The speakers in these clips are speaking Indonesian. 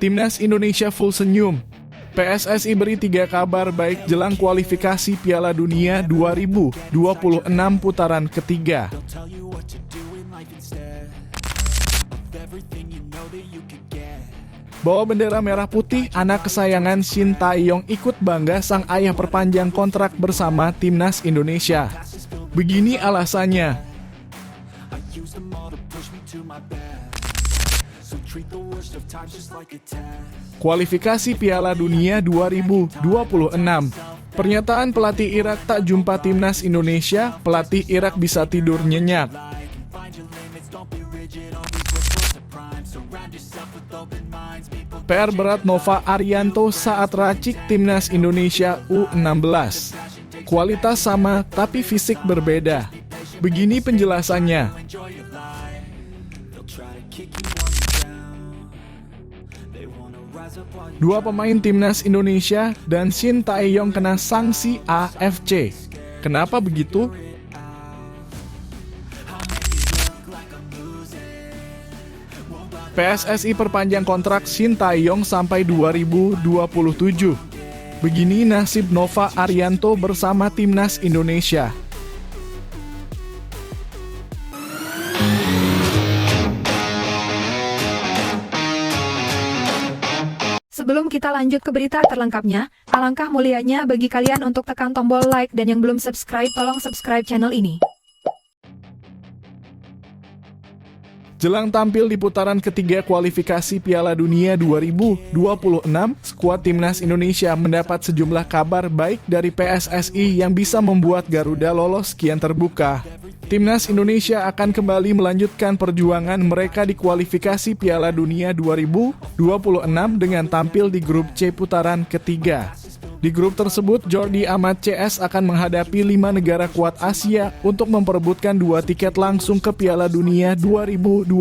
Timnas Indonesia full senyum. PSSI beri 3 kabar baik jelang kualifikasi Piala Dunia 2026 putaran ketiga. Bawa bendera merah putih, anak kesayangan Shin Tae-yong ikut bangga sang ayah perpanjang kontrak bersama Timnas Indonesia. Begini alasannya. Kualifikasi Piala Dunia 2026. Pernyataan pelatih Irak tak jumpa Timnas Indonesia, pelatih Irak bisa tidur nyenyak. PR berat Nova Arianto saat racik Timnas Indonesia U16. Kualitas sama tapi fisik berbeda. Begini penjelasannya. Dua pemain Timnas Indonesia dan Shin Tae-yong kena sanksi AFC. Kenapa begitu? PSSI perpanjang kontrak Shin Tae-yong sampai 2027. Begini nasib Nova Arianto bersama Timnas Indonesia. Sebelum kita lanjut ke berita terlengkapnya, alangkah mulianya bagi kalian untuk tekan tombol like dan yang belum subscribe tolong subscribe channel ini. Jelang tampil di putaran ketiga kualifikasi Piala Dunia 2026, skuad Timnas Indonesia mendapat sejumlah kabar baik dari PSSI yang bisa membuat Garuda lolos kian terbuka. Timnas Indonesia akan kembali melanjutkan perjuangan mereka di kualifikasi Piala Dunia 2026 dengan tampil di grup C putaran ketiga. Di grup tersebut, Jordi Amat CS akan menghadapi 5 negara kuat Asia untuk memperebutkan 2 tiket langsung ke Piala Dunia 2026.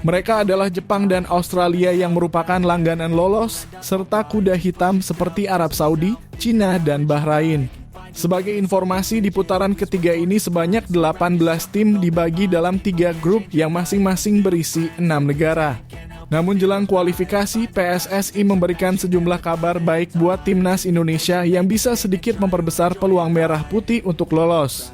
Mereka adalah Jepang dan Australia yang merupakan langganan lolos, serta kuda hitam seperti Arab Saudi, Cina, dan Bahrain. Sebagai informasi, di putaran ketiga ini sebanyak 18 tim dibagi dalam 3 grup yang masing-masing berisi 6 negara. Namun jelang kualifikasi, PSSI memberikan sejumlah kabar baik buat Timnas Indonesia yang bisa sedikit memperbesar peluang merah putih untuk lolos.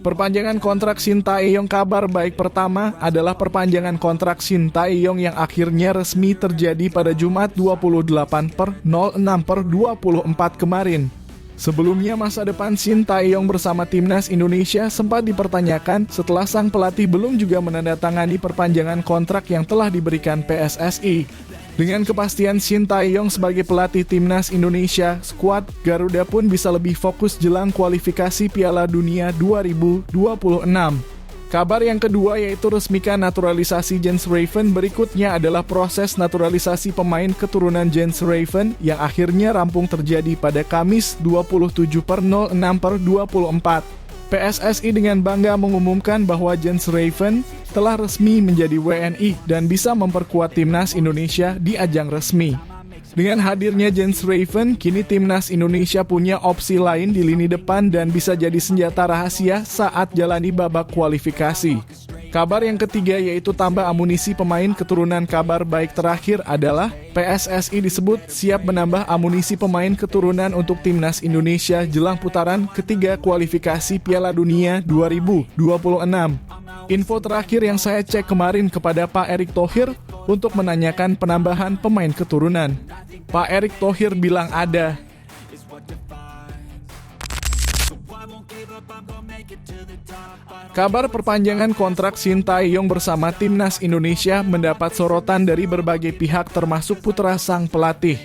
Perpanjangan kontrak Shin Tae-yong. Kabar baik pertama adalah perpanjangan kontrak Shin Tae-yong yang akhirnya resmi terjadi pada Jumat 28/06/24 kemarin. Sebelumnya, masa depan Shin Tae-yong bersama Timnas Indonesia sempat dipertanyakan setelah sang pelatih belum juga menandatangani perpanjangan kontrak yang telah diberikan PSSI. Dengan kepastian Shin Tae-yong sebagai pelatih Timnas Indonesia, skuad Garuda pun bisa lebih fokus jelang kualifikasi Piala Dunia 2026. Kabar yang kedua yaitu resmikan naturalisasi Jens Raven. Berikutnya adalah proses naturalisasi pemain keturunan Jens Raven yang akhirnya rampung terjadi pada Kamis 27/06/24. PSSI dengan bangga mengumumkan bahwa Jens Raven telah resmi menjadi WNI dan bisa memperkuat Timnas Indonesia di ajang resmi. Dengan hadirnya Jens Raven, kini Timnas Indonesia punya opsi lain di lini depan dan bisa jadi senjata rahasia saat jalani babak kualifikasi. Kabar yang ketiga yaitu tambah amunisi pemain keturunan. Kabar baik terakhir adalah PSSI disebut siap menambah amunisi pemain keturunan untuk Timnas Indonesia jelang putaran ketiga kualifikasi Piala Dunia 2026. Info terakhir yang saya cek kemarin kepada Pak Erick Thohir untuk menanyakan penambahan pemain keturunan. Pak Erick Thohir bilang ada. Kabar perpanjangan kontrak Shin Tae-yong bersama Timnas Indonesia mendapat sorotan dari berbagai pihak termasuk putra sang pelatih.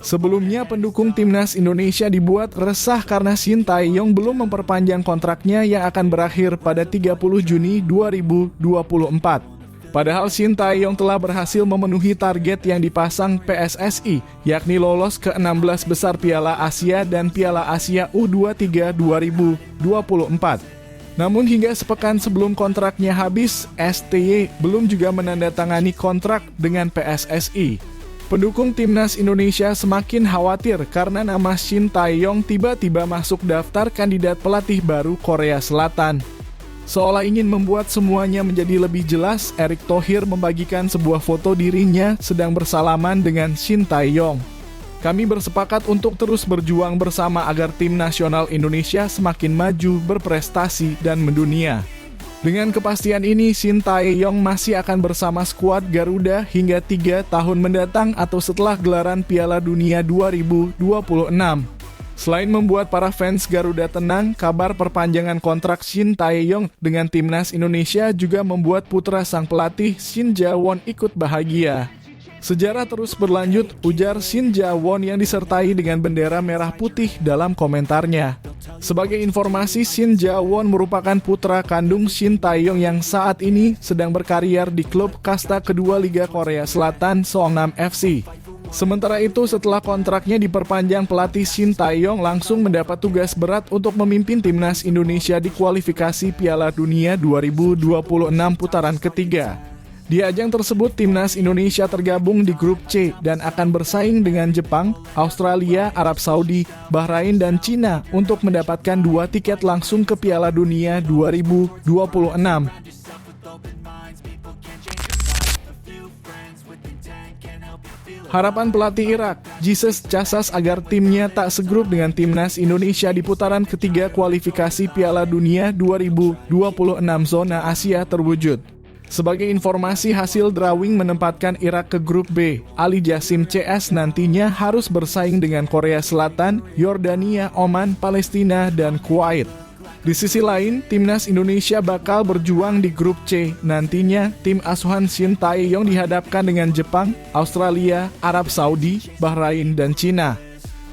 Sebelumnya, pendukung Timnas Indonesia dibuat resah karena Shin Tae-yong belum memperpanjang kontraknya yang akan berakhir pada 30 Juni 2024. Padahal Shin Tae-yong telah berhasil memenuhi target yang dipasang PSSI, yakni lolos ke 16 besar Piala Asia dan Piala Asia U23 2024. Namun hingga sepekan sebelum kontraknya habis, STY belum juga menandatangani kontrak dengan PSSI. Pendukung Timnas Indonesia semakin khawatir karena nama Shin Tae-yong tiba-tiba masuk daftar kandidat pelatih baru Korea Selatan. Seolah ingin membuat semuanya menjadi lebih jelas, Erick Thohir membagikan sebuah foto dirinya sedang bersalaman dengan Shin Tae-yong. Kami bersepakat untuk terus berjuang bersama agar tim nasional Indonesia semakin maju, berprestasi, dan mendunia. Dengan kepastian ini, Shin Tae-yong masih akan bersama skuad Garuda hingga 3 tahun mendatang atau setelah gelaran Piala Dunia 2026. Selain membuat para fans Garuda tenang, kabar perpanjangan kontrak Shin Tae-yong dengan timnas Indonesia juga membuat putra sang pelatih Shin Ja-won ikut bahagia. Sejarah terus berlanjut, ujar Shin Ja-won yang disertai dengan bendera merah putih dalam komentarnya. Sebagai informasi, Shin Ja-won merupakan putra kandung Shin Tae-yong yang saat ini sedang berkarier di klub kasta kedua Liga Korea Selatan Seongnam FC. Sementara itu, setelah kontraknya diperpanjang, pelatih Shin Tae-yong langsung mendapat tugas berat untuk memimpin timnas Indonesia di kualifikasi Piala Dunia 2026 putaran ketiga. Di ajang tersebut, timnas Indonesia tergabung di grup C dan akan bersaing dengan Jepang, Australia, Arab Saudi, Bahrain, dan Cina untuk mendapatkan 2 tiket langsung ke Piala Dunia 2026. Harapan pelatih Irak, Jesus Casas agar timnya tak segrup dengan timnas Indonesia di putaran ketiga kualifikasi Piala Dunia 2026 zona Asia terwujud. Sebagai informasi, hasil drawing menempatkan Irak ke grup B. Ali Jassim CS nantinya harus bersaing dengan Korea Selatan, Yordania, Oman, Palestina, dan Kuwait. Di sisi lain, timnas Indonesia bakal berjuang di grup C. Nantinya, tim asuhan Shin Tae-yong dihadapkan dengan Jepang, Australia, Arab Saudi, Bahrain, dan Cina.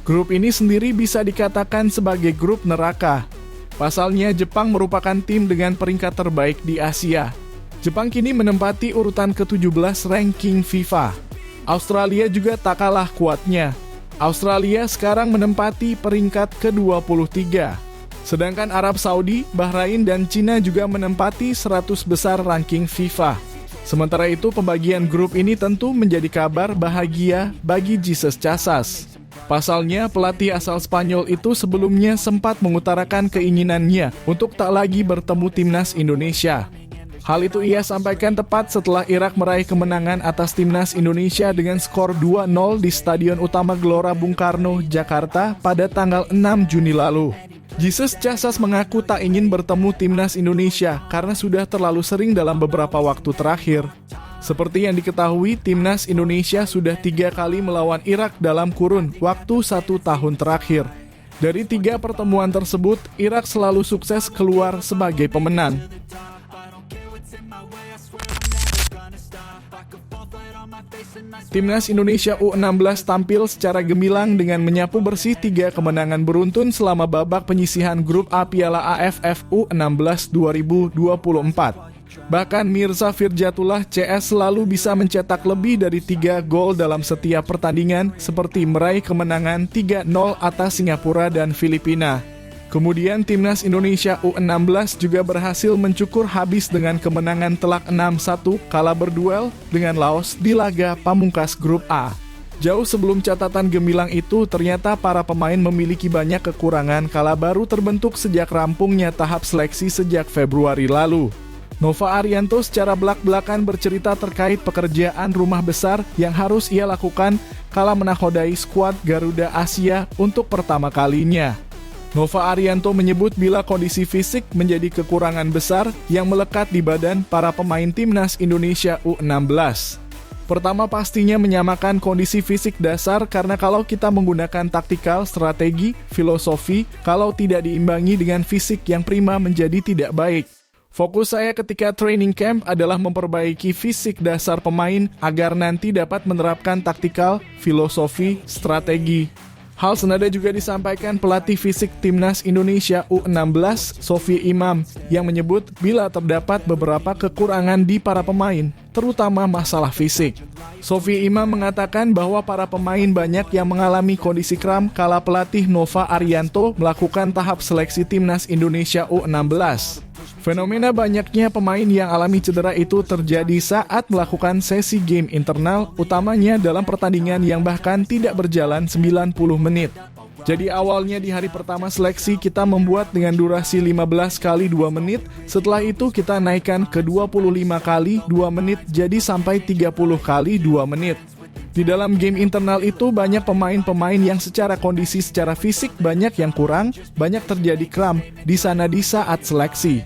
Grup ini sendiri bisa dikatakan sebagai grup neraka. Pasalnya, Jepang merupakan tim dengan peringkat terbaik di Asia. Jepang kini menempati urutan ke-17 ranking FIFA. Australia juga tak kalah kuatnya. Australia sekarang menempati peringkat ke-23. Sedangkan Arab Saudi, Bahrain, dan Cina juga menempati 100 besar ranking FIFA. Sementara itu, pembagian grup ini tentu menjadi kabar bahagia bagi Jesus Casas. Pasalnya, pelatih asal Spanyol itu sebelumnya sempat mengutarakan keinginannya untuk tak lagi bertemu timnas Indonesia. Hal itu ia sampaikan tepat setelah Irak meraih kemenangan atas timnas Indonesia dengan skor 2-0 di Stadion Utama Gelora Bung Karno, Jakarta pada tanggal 6 Juni lalu. Jesus Casas mengaku tak ingin bertemu timnas Indonesia karena sudah terlalu sering dalam beberapa waktu terakhir. Seperti yang diketahui, timnas Indonesia sudah 3 kali melawan Irak dalam kurun waktu 1 tahun terakhir. Dari 3 pertemuan tersebut, Irak selalu sukses keluar sebagai pemenang. Timnas Indonesia U16 tampil secara gemilang dengan menyapu bersih 3 kemenangan beruntun selama babak penyisihan grup A Piala AFF U16 2024. Bahkan Mirza Firjatullah CS selalu bisa mencetak lebih dari 3 gol dalam setiap pertandingan, seperti meraih kemenangan 3-0 atas Singapura dan Filipina. Kemudian timnas Indonesia U16 juga berhasil mencukur habis dengan kemenangan telak 6-1 kala berduel dengan Laos di laga pamungkas grup A. Jauh sebelum catatan gemilang itu, ternyata para pemain memiliki banyak kekurangan kala baru terbentuk sejak rampungnya tahap seleksi sejak Februari lalu. Nova Arianto secara belak-belakan bercerita terkait pekerjaan rumah besar yang harus ia lakukan kala menakodai skuad Garuda Asia untuk pertama kalinya. Nova Arianto menyebut bila kondisi fisik menjadi kekurangan besar yang melekat di badan para pemain timnas Indonesia U16. Pertama pastinya menyamakan kondisi fisik dasar karena kalau kita menggunakan taktikal, strategi, filosofi, kalau tidak diimbangi dengan fisik yang prima menjadi tidak baik. Fokus saya ketika training camp adalah memperbaiki fisik dasar pemain agar nanti dapat menerapkan taktikal, filosofi, strategi. Hal senada juga disampaikan pelatih fisik timnas Indonesia U16, Sofi Imam, yang menyebut bila terdapat beberapa kekurangan di para pemain, terutama masalah fisik. Sofi Imam mengatakan bahwa para pemain banyak yang mengalami kondisi kram kala pelatih Nova Arianto melakukan tahap seleksi timnas Indonesia U16. Fenomena banyaknya pemain yang alami cedera itu terjadi saat melakukan sesi game internal, utamanya dalam pertandingan yang bahkan tidak berjalan 90 menit. Jadi awalnya di hari pertama seleksi kita membuat dengan durasi 15 kali 2 menit, setelah itu kita naikkan ke 25 kali 2 menit jadi sampai 30 kali 2 menit. Di dalam game internal itu banyak pemain-pemain yang secara kondisi secara fisik banyak yang kurang, banyak terjadi kram di sana di saat seleksi.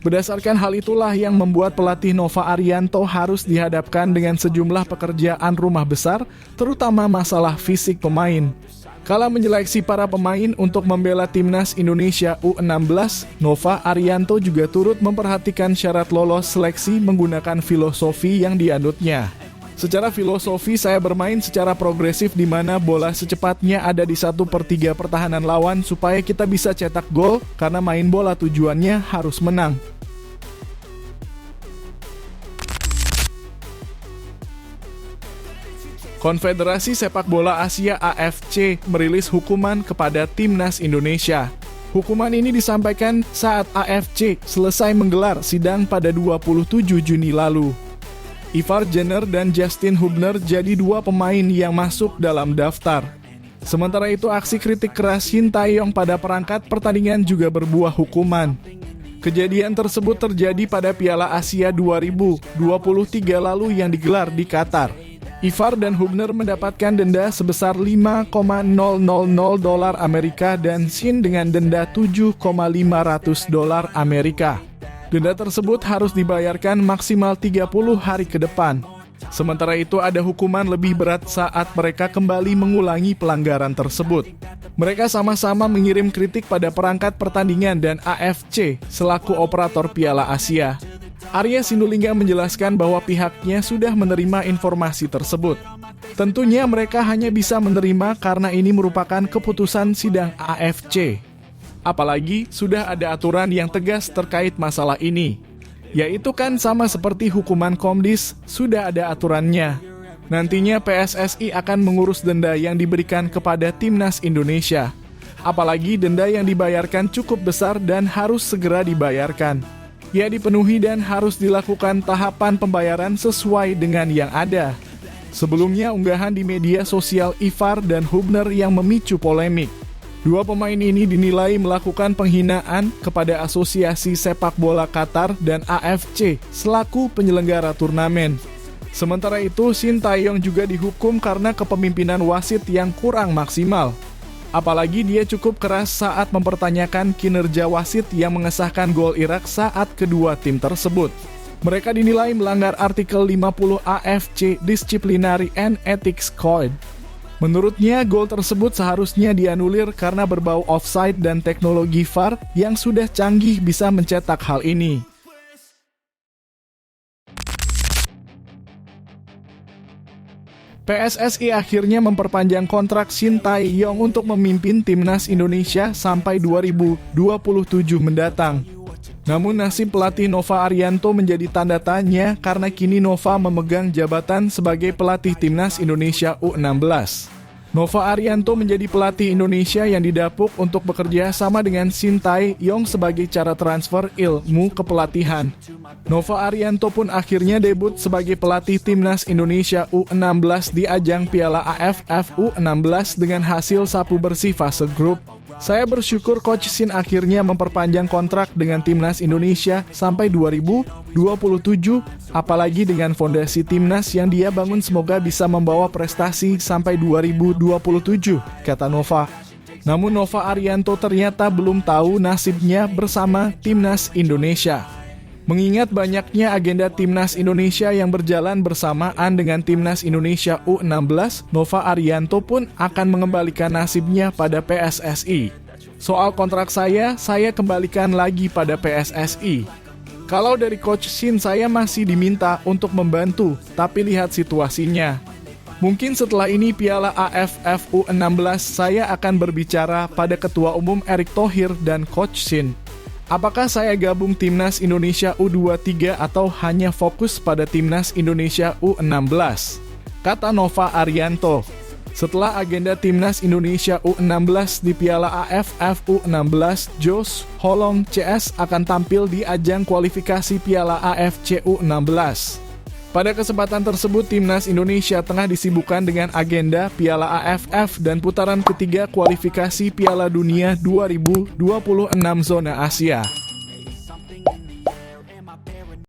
Berdasarkan hal itulah yang membuat pelatih Nova Arianto harus dihadapkan dengan sejumlah pekerjaan rumah besar, terutama masalah fisik pemain. Kala menyeleksi para pemain untuk membela timnas Indonesia U16, Nova Arianto juga turut memperhatikan syarat lolos seleksi menggunakan filosofi yang dianutnya. Secara filosofi saya bermain secara progresif di mana bola secepatnya ada di 1/3 pertahanan lawan supaya kita bisa cetak gol karena main bola tujuannya harus menang. Konfederasi Sepak Bola Asia AFC merilis hukuman kepada timnas Indonesia. Hukuman ini disampaikan saat AFC selesai menggelar sidang pada 27 Juni lalu. Ivar Jenner dan Justin Hubner jadi 2 pemain yang masuk dalam daftar. Sementara itu aksi kritik keras Shin Tae-yong pada perangkat pertandingan juga berbuah hukuman. Kejadian tersebut terjadi pada Piala Asia 2023 lalu yang digelar di Qatar. Ivar dan Hubner mendapatkan denda sebesar $5,000 Amerika dan Shin dengan denda $7,500 Amerika. Denda tersebut harus dibayarkan maksimal 30 hari ke depan. Sementara itu ada hukuman lebih berat saat mereka kembali mengulangi pelanggaran tersebut. Mereka sama-sama mengirim kritik pada perangkat pertandingan dan AFC selaku operator Piala Asia. Arya Sinulinga menjelaskan bahwa pihaknya sudah menerima informasi tersebut. Tentunya mereka hanya bisa menerima karena ini merupakan keputusan sidang AFC. Apalagi sudah ada aturan yang tegas terkait masalah ini. Yaitu kan sama seperti hukuman Komdis, sudah ada aturannya. Nantinya PSSI akan mengurus denda yang diberikan kepada timnas Indonesia. Apalagi denda yang dibayarkan cukup besar dan harus segera dibayarkan. Ya dipenuhi dan harus dilakukan tahapan pembayaran sesuai dengan yang ada. Sebelumnya unggahan di media sosial Ivar dan Hubner yang memicu polemik. 2 pemain ini dinilai melakukan penghinaan kepada Asosiasi Sepak Bola Qatar dan AFC selaku penyelenggara turnamen. Sementara itu Shin Tae-yong juga dihukum karena kepemimpinan wasit yang kurang maksimal. Apalagi dia cukup keras saat mempertanyakan kinerja wasit yang mengesahkan gol Irak saat kedua tim tersebut. Mereka dinilai melanggar artikel 50 AFC Disciplinary and Ethics Code. Menurutnya, gol tersebut seharusnya dianulir karena berbau offside dan teknologi VAR yang sudah canggih bisa mencetak hal ini. PSSI akhirnya memperpanjang kontrak Shin Tae-yong untuk memimpin timnas Indonesia sampai 2027 mendatang. Namun nasib pelatih Nova Arianto menjadi tanda tanya karena kini Nova memegang jabatan sebagai pelatih timnas Indonesia U16. Nova Arianto menjadi pelatih Indonesia yang didapuk untuk bekerja sama dengan Shin Tae-yong sebagai cara transfer ilmu kepelatihan. Nova Arianto pun akhirnya debut sebagai pelatih timnas Indonesia U16 di ajang Piala AFF U16 dengan hasil sapu bersih fase grup. Saya bersyukur Coach Shin akhirnya memperpanjang kontrak dengan timnas Indonesia sampai 2027, apalagi dengan fondasi timnas yang dia bangun semoga bisa membawa prestasi sampai 2027, kata Nova. Namun Nova Arianto ternyata belum tahu nasibnya bersama timnas Indonesia. Mengingat banyaknya agenda timnas Indonesia yang berjalan bersamaan dengan timnas Indonesia U16, Nova Arianto pun akan mengembalikan nasibnya pada PSSI. Soal kontrak saya kembalikan lagi pada PSSI. Kalau dari Coach Shin saya masih diminta untuk membantu, tapi lihat situasinya. Mungkin setelah ini Piala AFF U16 saya akan berbicara pada Ketua Umum Erick Thohir dan Coach Shin. Apakah saya gabung Timnas Indonesia U23 atau hanya fokus pada Timnas Indonesia U16? Kata Nova Arianto. Setelah agenda Timnas Indonesia U16 di Piala AFF U16, Jos Holong CS akan tampil di ajang kualifikasi Piala AFC U16. Pada kesempatan tersebut, timnas Indonesia tengah disibukkan dengan agenda Piala AFF dan putaran ketiga kualifikasi Piala Dunia 2026 zona Asia.